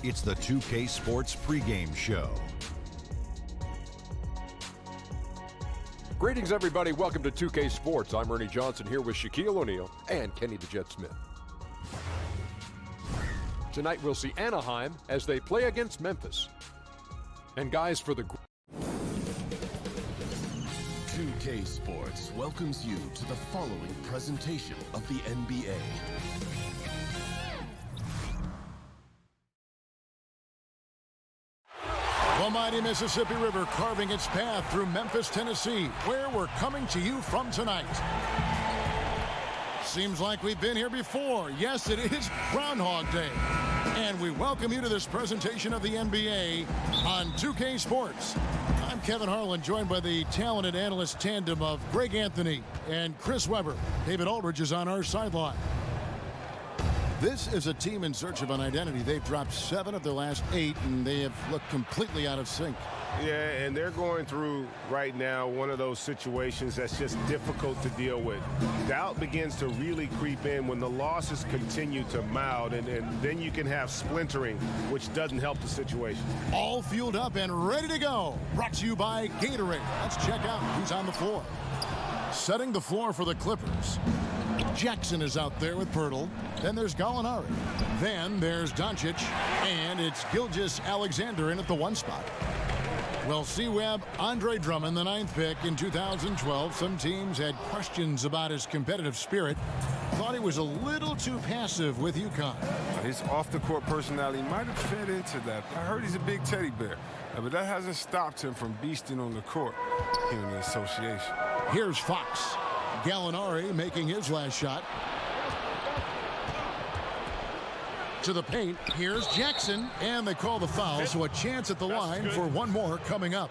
It's the 2K Sports pregame show. Greetings, everybody. Welcome to 2K Sports. I'm Ernie Johnson here with Shaquille O'Neal and Kenny the Jet Smith. Tonight we'll see Anaheim as they play against Memphis. And guys, for the 2K Sports welcomes you to the following presentation of the NBA. The mighty Mississippi River carving its path through Memphis, Tennessee, where we're coming to you from tonight. Seems like we've been here before. Yes, it is Groundhog Day. And we welcome you to this presentation of the NBA on 2K Sports. I'm Kevin Harlan, joined by the talented analyst tandem of Greg Anthony and Chris Webber. David Aldridge is on our sideline. This is a team in search of an identity. They've dropped 7 of their last 8, and they have looked completely out of sync. Yeah, and they're going through right now one of those situations that's just difficult to deal with. Doubt begins to really creep in when the losses continue to mount, and then you can have splintering, which doesn't help the situation. All fueled up and ready to go. Brought to you by Gatorade. Let's check out who's on the floor. Setting the floor for the Clippers. Jackson is out there with Pirtle. Then there's Gallinari. Then there's Doncic. And it's Gilgeous-Alexander in at the 1 spot. Well, C-Web, Andre Drummond, the 9th pick in 2012. Some teams had questions about his competitive spirit. Thought he was a little too passive with UConn. His off-the-court personality might have fed into that. I heard he's a big teddy bear, but that hasn't stopped him from beasting on the court here in the association. Here's Fox. Gallinari making his last shot. To the paint, here's Jackson, and they call the foul, so a chance at the line for one more coming up.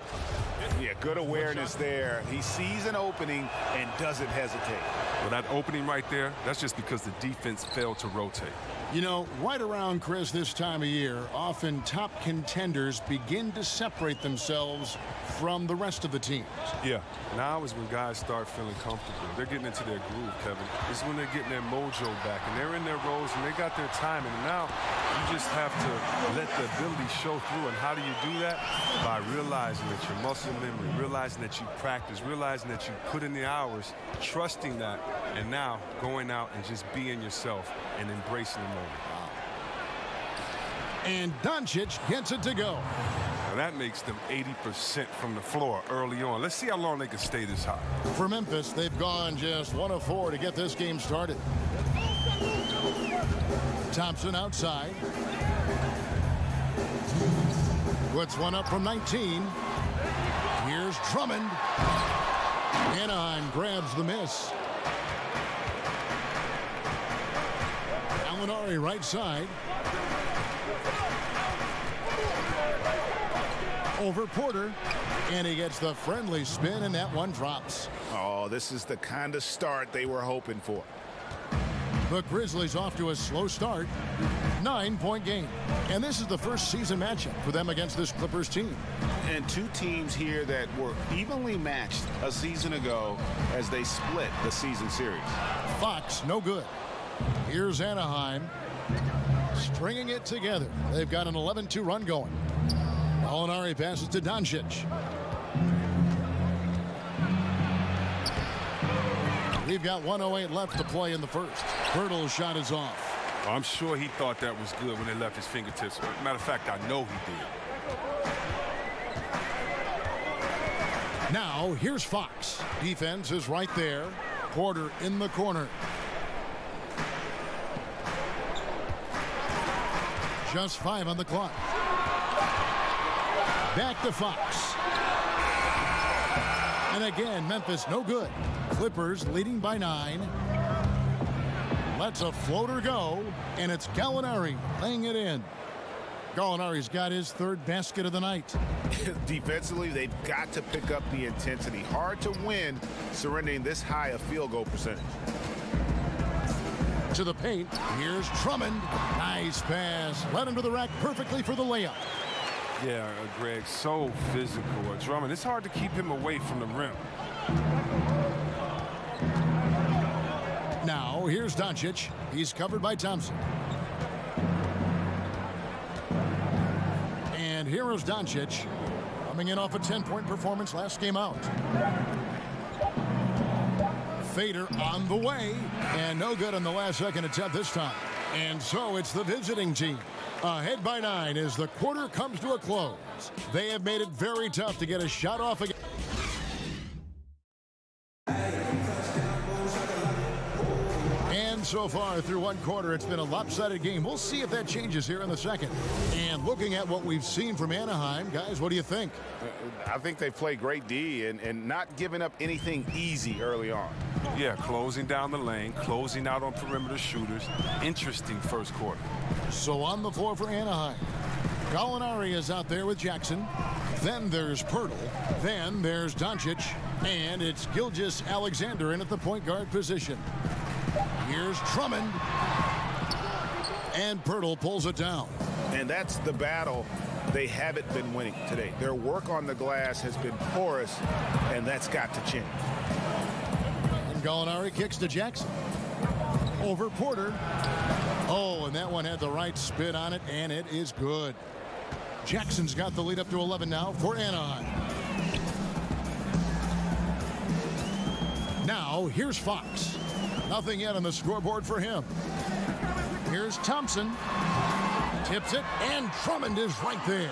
Yeah, good awareness there. He sees an opening and doesn't hesitate. Well, that opening right there, that's just because the defense failed to rotate. You know, right around, Chris, this time of year, often top contenders begin to separate themselves from the rest of the teams. Yeah, now is when guys start feeling comfortable. They're getting into their groove, Kevin. This is when they're getting their mojo back, and they're in their roles, and they got their timing. And now you just have to let the ability show through. And how do you do that? By realizing that your muscle memory, realizing that you practice, realizing that you put in the hours, trusting that, and now going out and just being yourself and embracing the moment. And Doncic gets it to go. Now that makes them 80% from the floor early on. Let's see how long they can stay this high. For Memphis, they've gone just 1 of 4 to get this game started. Thompson outside. Puts one up from 19. Here's Drummond. Anaheim grabs the miss. Gallinari right side. Over Porter, and he gets the friendly spin, and that one drops. Oh, this is the kind of start they were hoping for. The Grizzlies off to a slow start. 9-point game. And this is the first season matchup for them against this Clippers team. And 2 teams here that were evenly matched a season ago as they split the season series. Fox, no good. Here's Anaheim stringing it together. They've got an 11-2 run going. Gallinari passes to Doncic. We've got 1:08 left to play in the first. Pirtle's shot is off. I'm sure he thought that was good when they left his fingertips. Matter of fact, I know he did. Now, here's Fox. Defense is right there. Porter in the corner. Just 5 on the clock. Back to Fox. And again, Memphis no good. Clippers leading by 9. Lets a floater go, and it's Gallinari laying it in. Gallinari's got his 3rd basket of the night. Defensively, they've got to pick up the intensity. Hard to win surrendering this high a field goal percentage. To the paint, here's Drummond. Nice pass. Led him to the rack perfectly for the layup. Yeah, Greg, so physical. Drummond, it's hard to keep him away from the rim. Now, here's Doncic. He's covered by Thompson. here's Doncic, coming in off a 10-point performance last game out. Fader on the way, and no good on the last second attempt this time. And so it's the visiting team. Ahead by 9 as the quarter comes to a close. They have made it very tough to get a shot off again. And so far through one quarter, it's been a lopsided game. We'll see if that changes here in the second. And looking at what we've seen from Anaheim, guys, what do you think? I think they played great D and not giving up anything easy early on. Yeah, closing down the lane, closing out on perimeter shooters. Interesting first quarter. So on the floor for Anaheim, Gallinari is out there with Jackson. Then there's Pirtle. Then there's Doncic. And it's Gilgeous-Alexander in at the point guard position. Here's Drummond. And Pirtle pulls it down. And that's the battle they haven't been winning today. Their work on the glass has been porous, and that's got to change. And Gallinari kicks to Jackson. Over Porter. Oh, and that one had the right spin on it, and it is good. Jackson's got the lead up to 11 now for Anaheim. Now, here's Fox. Nothing yet on the scoreboard for him. Here's Thompson. Tips it, and Drummond is right there.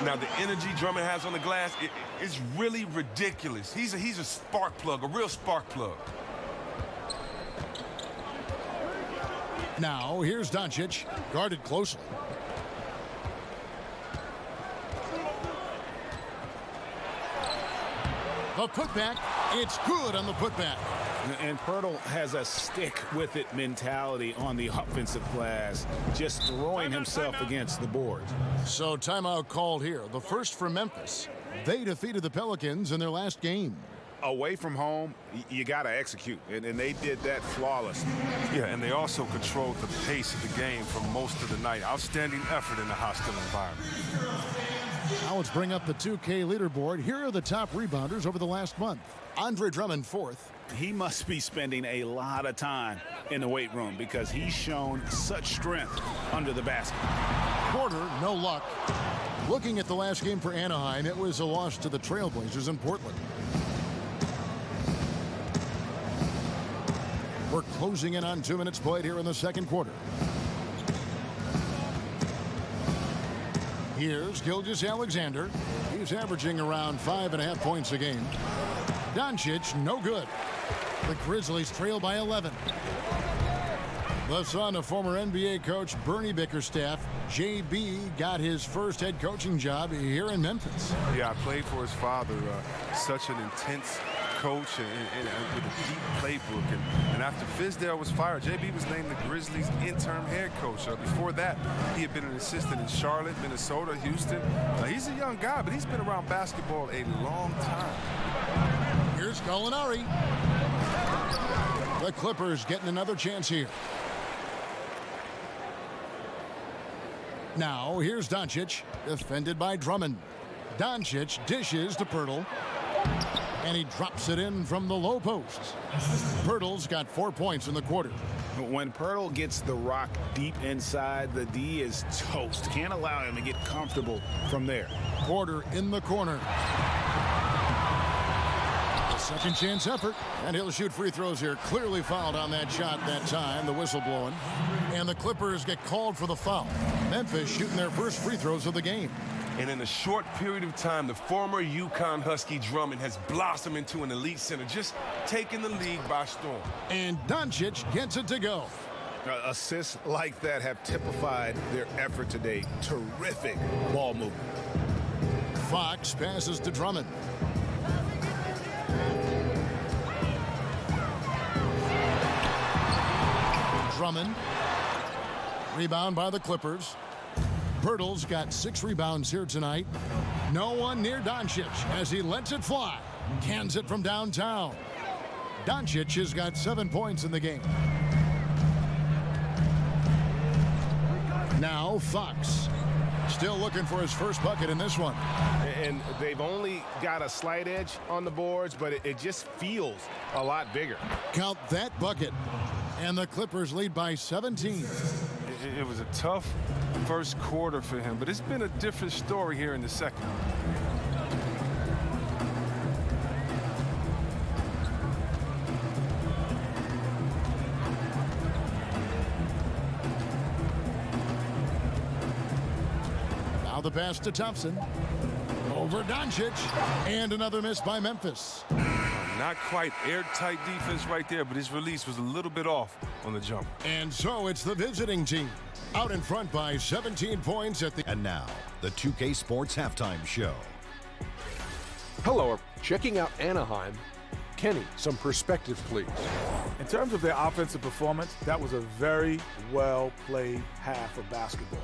Now, the energy Drummond has on the glass, it's really ridiculous. He's a spark plug, a real spark plug. Now, here's Doncic, guarded closely. The putback, it's good on the putback. And Pirtle has a stick-with-it mentality on the offensive glass, just throwing himself against the boards. So timeout called here, the first for Memphis. They defeated the Pelicans in their last game. Away from home, you got to execute, and they did that flawlessly. Yeah, and they also controlled the pace of the game for most of the night. Outstanding effort in a hostile environment. Now let's bring up the 2K leaderboard. Here are the top rebounders over the last month. Andre Drummond, 4th. He must be spending a lot of time in the weight room because he's shown such strength under the basket. Porter, no luck. Looking at the last game for Anaheim, it was a loss to the Trailblazers in Portland. We're closing in on 2 minutes played here in the second quarter. Here's Gilgeous-Alexander. He's averaging around 5.5 points a game. Doncic, no good. The Grizzlies trail by 11. The son of former NBA coach Bernie Bickerstaff, JB got his first head coaching job here in Memphis. Yeah, I played for his father, such an intense coach and with a deep playbook. And after Fizdale was fired, JB was named the Grizzlies interim head coach. Before that, he had been an assistant in Charlotte, Minnesota, Houston. He's a young guy, but he's been around basketball a long time. Here's Gallinari. The Clippers getting another chance here. Now, here's Doncic, defended by Drummond. Doncic dishes to Pirtle, and he drops it in from the low post. Pirtle's got 4 points in the quarter. When Pirtle gets the rock deep inside, the D is toast. Can't allow him to get comfortable from there. Porter in the corner. Second chance effort, and he'll shoot free throws here. Clearly fouled on that shot that time, the whistle blowing. And the Clippers get called for the foul. Memphis shooting their first free throws of the game. And in a short period of time, the former UConn Husky Drummond has blossomed into an elite center, just taking the league by storm. And Doncic gets it to go. Assists like that have typified their effort today. Terrific ball movement. Fox passes to Drummond. Drummond. Rebound by the Clippers. Pirtle's got 6 rebounds here tonight. No one near Doncic as he lets it fly. Cans it from downtown. Doncic has got 7 points in the game. Now Fox. Still looking for his first bucket in this one. And they've only got a slight edge on the boards, but it just feels a lot bigger. Count that bucket. And the Clippers lead by 17. It was a tough first quarter for him, but it's been a different story here in the second. Now the pass to Thompson. Over Doncic. And another miss by Memphis. Not quite airtight defense right there, but his release was a little bit off on the jump. And so it's the visiting team out in front by 17 points at the... And now, the 2K Sports Halftime Show. Hello, checking out Anaheim. Kenny, some perspective, please. In terms of their offensive performance, that was a very well-played half of basketball.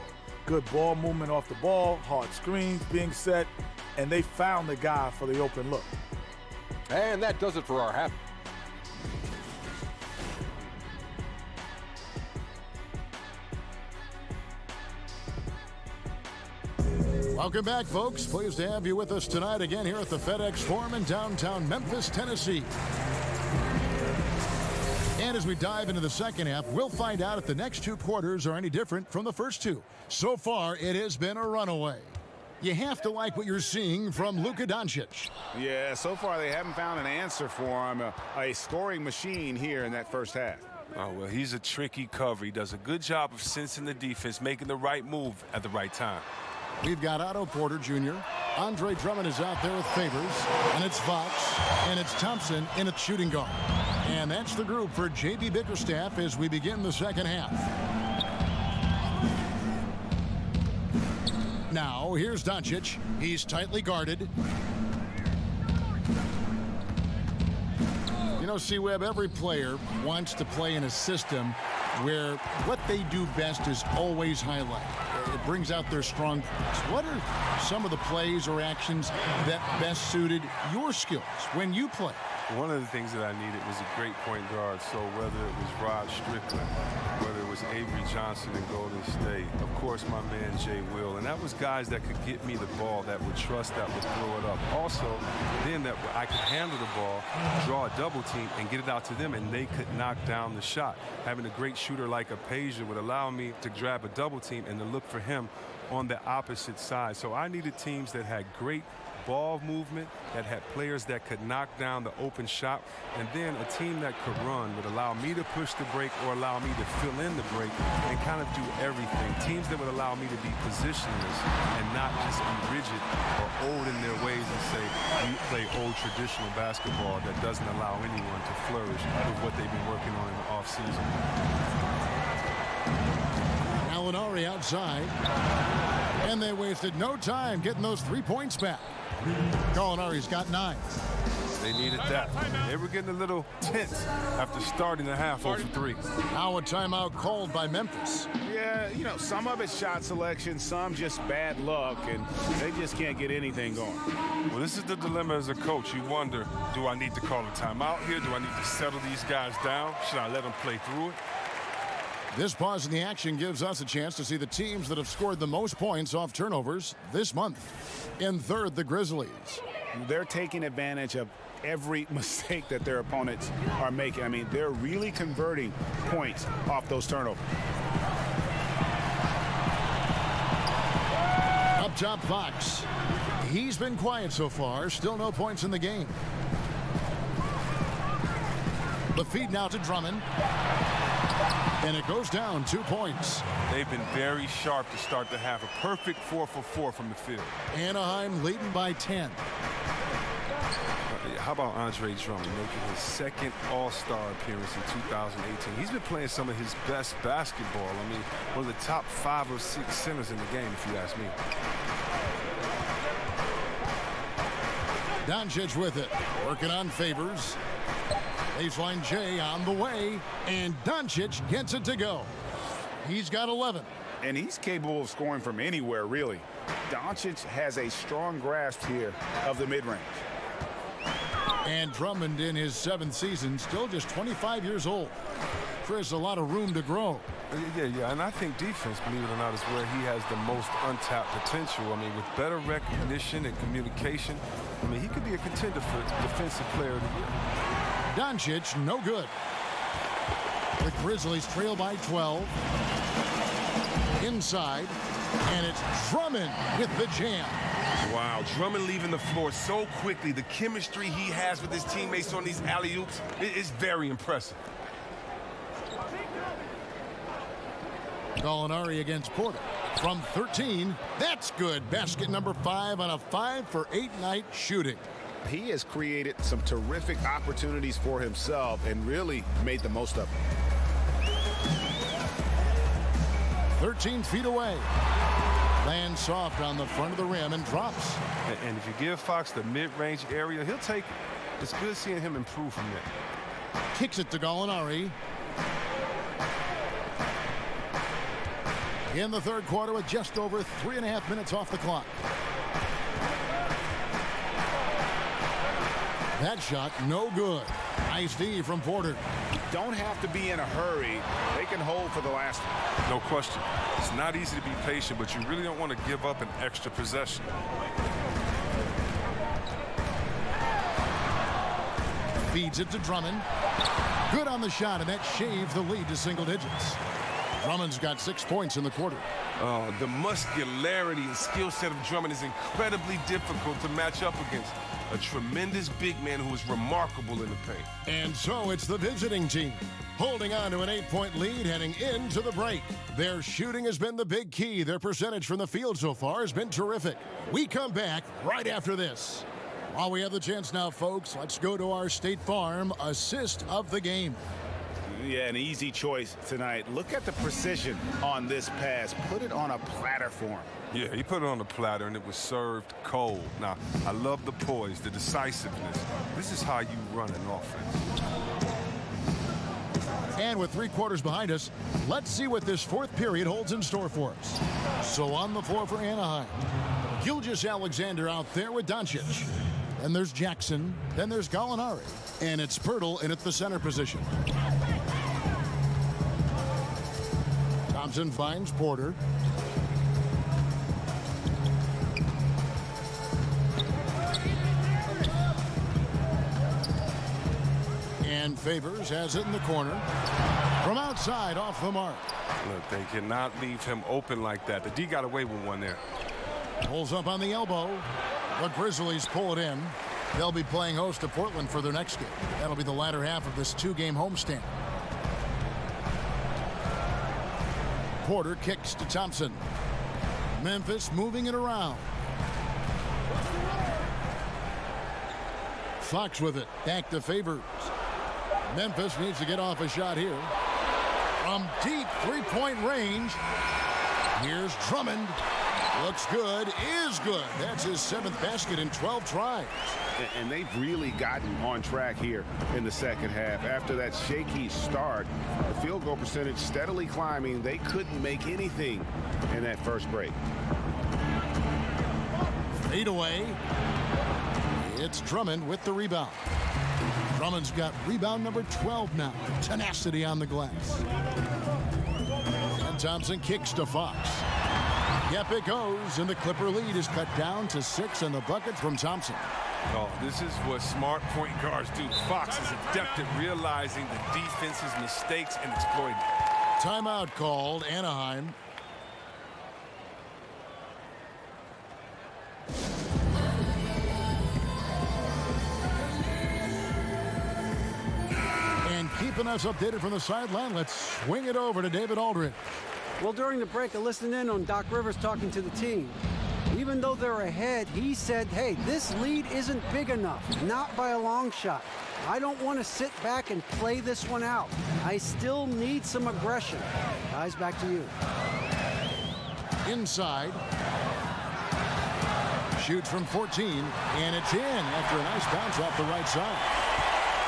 Good ball movement off the ball, hard screens being set, and they found the guy for the open look. And that does it for our half. Welcome back, folks. Pleased to have you with us tonight again here at the FedEx Forum in downtown Memphis, Tennessee. And as we dive into the second half, we'll find out if the next two quarters are any different from the first two. So far, it has been a runaway. You have to like what you're seeing from Luka Doncic. Yeah, so far they haven't found an answer for him, a scoring machine here in that first half. Oh, well, he's a tricky cover. He does a good job of sensing the defense, making the right move at the right time. We've got Otto Porter Jr. Andre Drummond is out there with Favors. And it's Fox. And it's Thompson in a shooting guard. And that's the group for J.B. Bickerstaff as we begin the second half. Now, here's Doncic. He's tightly guarded. You know, C-Web, every player wants to play in a system where what they do best is always highlight. It brings out their strong points. What are some of the plays or actions that best suited your skills when you play? One of the things that I needed was a great point guard. So whether it was Rod Strickland, whether it was Avery Johnson in Golden State, of course my man Jay Will, and that was guys that could get me the ball, that would trust, that would throw it up. Also, then that I could handle the ball, draw a double team, and get it out to them, and they could knock down the shot. Having a great shooter like Apasia would allow me to grab a double team and to look for him on the opposite side. So I needed teams that had great ball movement, that had players that could knock down the open shot, and then a team that could run would allow me to push the break or allow me to fill in the break and kind of do everything. Teams that would allow me to be positionless and not just be rigid or old in their ways and say, we play old traditional basketball that doesn't allow anyone to flourish with what they've been working on in the offseason. Alinari outside. And they wasted no time getting those 3 points back. Gallinari's got 9. They needed that. They were getting a little tense after starting the half 0 for 3. Now a timeout called by Memphis. Yeah, you know, some of it's shot selection, some just bad luck, and they just can't get anything going. Well, this is the dilemma as a coach. You wonder, do I need to call a timeout here? Do I need to settle these guys down? Should I let them play through it? This pause in the action gives us a chance to see the teams that have scored the most points off turnovers this month. In third, the Grizzlies. They're taking advantage of every mistake that their opponents are making. I mean, they're really converting points off those turnovers. Up top, Fox. He's been quiet so far. Still no points in the game. The feed now to Drummond. And it goes down 2 points. They've been very sharp to start the half. A perfect 4 for 4 from the field. Anaheim leading by 10. How about Andre Drummond making his second All-Star appearance in 2018? He's been playing some of his best basketball. I mean, one of the top 5 or 6 centers in the game, if you ask me. Doncic with it. Working on Favors. Baseline J on the way, and Doncic gets it to go. He's got 11. And he's capable of scoring from anywhere, really. Doncic has a strong grasp here of the mid-range. And Drummond in his 7th season, still just 25 years old. There's a lot of room to grow. Yeah, and I think defense, believe it or not, is where he has the most untapped potential. I mean, with better recognition and communication, I mean, he could be a contender for Defensive Player of the Year. Doncic, no good. The Grizzlies trail by 12. Inside, and it's Drummond with the jam. Wow, Drummond leaving the floor so quickly. The chemistry he has with his teammates on these alley-oops is very impressive. Gallinari against Porter. From 13, that's good. Basket number 5 on a 5-for-8 night shooting. He has created some terrific opportunities for himself and really made the most of them. 13 feet away. Lands soft on the front of the rim and drops. And if you give Fox the mid-range area, he'll take it. It's good seeing him improve from there. Kicks it to Gallinari. In the third quarter with just over 3.5 minutes off the clock. That shot, no good. Nice D from Porter. Don't have to be in a hurry. They can hold for the last one. No question. It's not easy to be patient, but you really don't want to give up an extra possession. Feeds it to Drummond. Good on the shot, and that shaves the lead to single digits. Drummond's got 6 points in the quarter. Oh, the muscularity and skill set of Drummond is incredibly difficult to match up against. A tremendous big man who is remarkable in the paint. And so it's the visiting team holding on to an 8-point lead heading into the break. Their shooting has been the big key. Their percentage from the field so far has been terrific. We come back right after this. While we have the chance now, folks, let's go to our State Farm assist of the game. Yeah, an easy choice tonight. Look at the precision on this pass. Put it on a platter for him. Yeah, he put it on the platter, and it was served cold. Now, I love the poise, the decisiveness. This is how you run an offense. And with 3 quarters behind us, let's see what this fourth period holds in store for us. So on the floor for Anaheim, Gilgeous-Alexander out there with Doncic. Then there's Jackson. Then there's Gallinari. And it's Pirtle in at the center position. Thompson finds Porter. And Favors has it in the corner. From outside, off the mark. Look, they cannot leave him open like that. The D got away with one there. Pulls up on the elbow. The Grizzlies pull it in. They'll be playing host to Portland for their next game. That'll be the latter half of this 2-game homestand. Porter kicks to Thompson. Memphis moving it around. Fox with it. Back to Favors. Memphis needs to get off a shot here. From deep 3-point range. Here's Drummond. Looks good, is good. That's his 7th basket in 12 tries. And they've really gotten on track here in the second half. After that shaky start, the field goal percentage steadily climbing. They couldn't make anything in that first break. Fade away. It's Drummond with the rebound. Drummond's got rebound number 12 now. Tenacity on the glass. And Thompson kicks to Fox. Yep, it goes, and the Clipper lead is cut down to 6 and the bucket from Thompson. Oh, this is what smart point guards do. Fox is adept at realizing the defense's mistakes and exploiting it. Timeout called, Anaheim. And keeping us updated from the sideline, let's swing it over to David Aldridge. Well, during the break, I listened in on Doc Rivers talking to the team. Even though they're ahead, he said, hey, this lead isn't big enough, not by a long shot. I don't want to sit back and play this one out. I still need some aggression. Guys, back to you. Inside. Shoots from 14, and it's in after a nice bounce off the right side.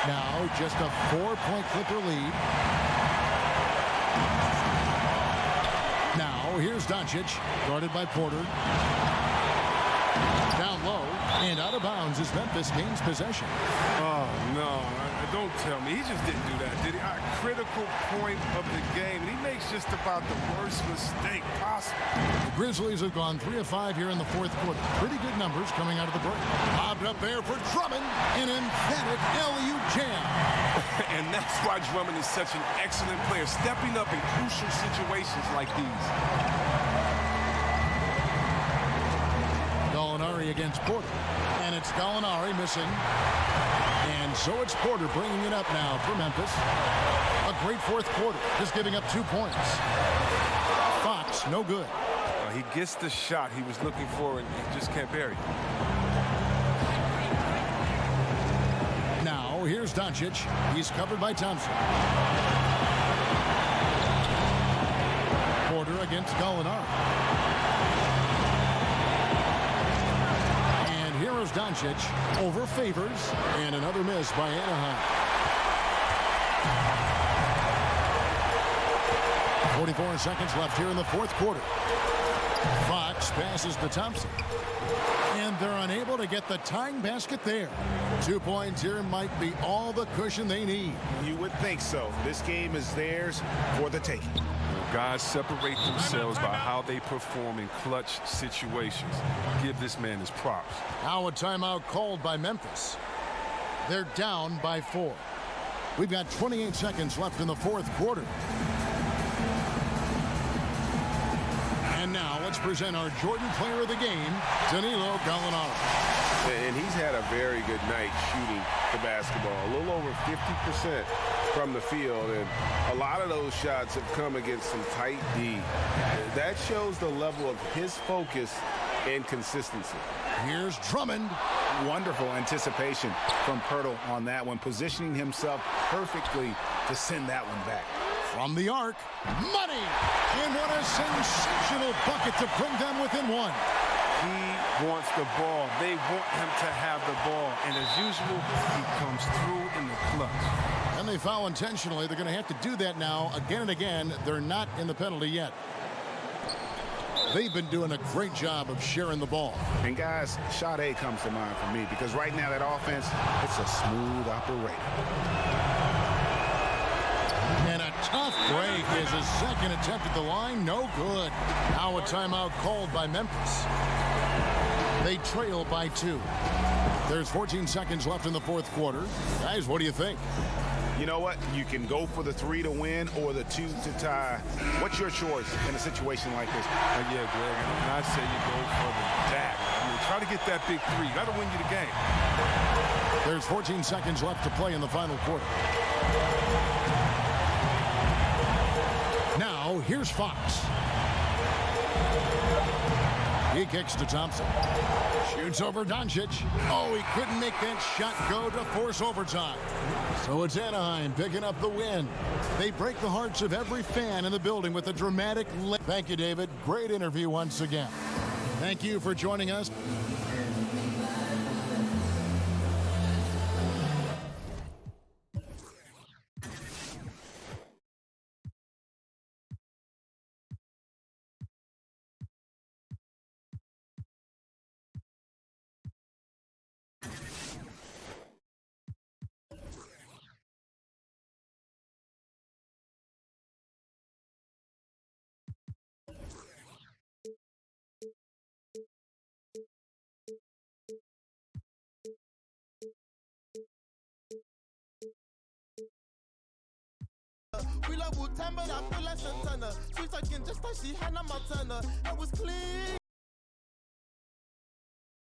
Now just a 4-point Clipper lead. Now here's Doncic, guarded by Porter. Down low and out of bounds as Memphis gains possession. Oh, no. Don't tell me. He just didn't do that, did he? Critical critical point of the game, and he makes just about the worst mistake possible. The Grizzlies have gone 3 of 5 here in the fourth quarter. Pretty good numbers coming out of the break. Bobbed up there for Drummond, an emphatic LU jam. And that's why Drummond is such an excellent player, stepping up in crucial situations like these. Gallinari against Porter. And it's Gallinari missing. And so it's Porter bringing it up now for Memphis. A great fourth quarter, just giving up 2 points. Fox, no good. He gets the shot he was looking for, and he just can't bury it. Now, here's Doncic. He's covered by Thompson. Porter against Gallinari. And here is Doncic over Favors. And another miss by Anaheim. 44 seconds left here in the fourth quarter. Fox passes to Thompson. And they're unable to get the tying basket there. 2 points here might be all the cushion they need. You would think so. This game is theirs for the taking. Guys separate themselves by how they perform in clutch situations. Give this man his props. Now a timeout called by Memphis. They're down by 4. We've got 28 seconds left in the fourth quarter. And now let's present our Jordan Player of the Game, Danilo Gallinari. And he's had a very good night shooting the basketball. A little over 50% from the field, and a lot of those shots have come against some tight D. That shows the level of his focus and consistency. Here's Drummond. Wonderful anticipation from Pirtle on that one, positioning himself perfectly to send that one back. From the arc, money! And what a sensational bucket to bring them within 1. He wants the ball. They want him to have the ball. And as usual, he comes through in the clutch. And they foul intentionally. They're going to have to do that now again and again. They're not in the penalty yet. They've been doing a great job of sharing the ball. And guys, shot A comes to mind for me because right now that offense, it's a smooth operator. And a tough break is his second attempt at the line. No good. Now a timeout called by Memphis. They trail by 2. There's 14 seconds left in the fourth quarter. Guys, what do you think? You know what? You can go for the 3 to win or the 2 to tie. What's your choice in a situation like this? Yeah, Greg, I say you go for the dab. I mean, try to get that big 3. Got to win you the game. There's 14 seconds left to play in the final quarter. Now, here's Fox. He kicks to Thompson. Shoots over Doncic. Oh, he couldn't make that shot go to force overtime. So it's Anaheim picking up the win. They break the hearts of every fan in the building with a dramatic... Thank you, David. Great interview once again. Thank you for joining us. We love Wu-Tang, but I feel like Santana. She's talking just like she had no Montana. I was clean.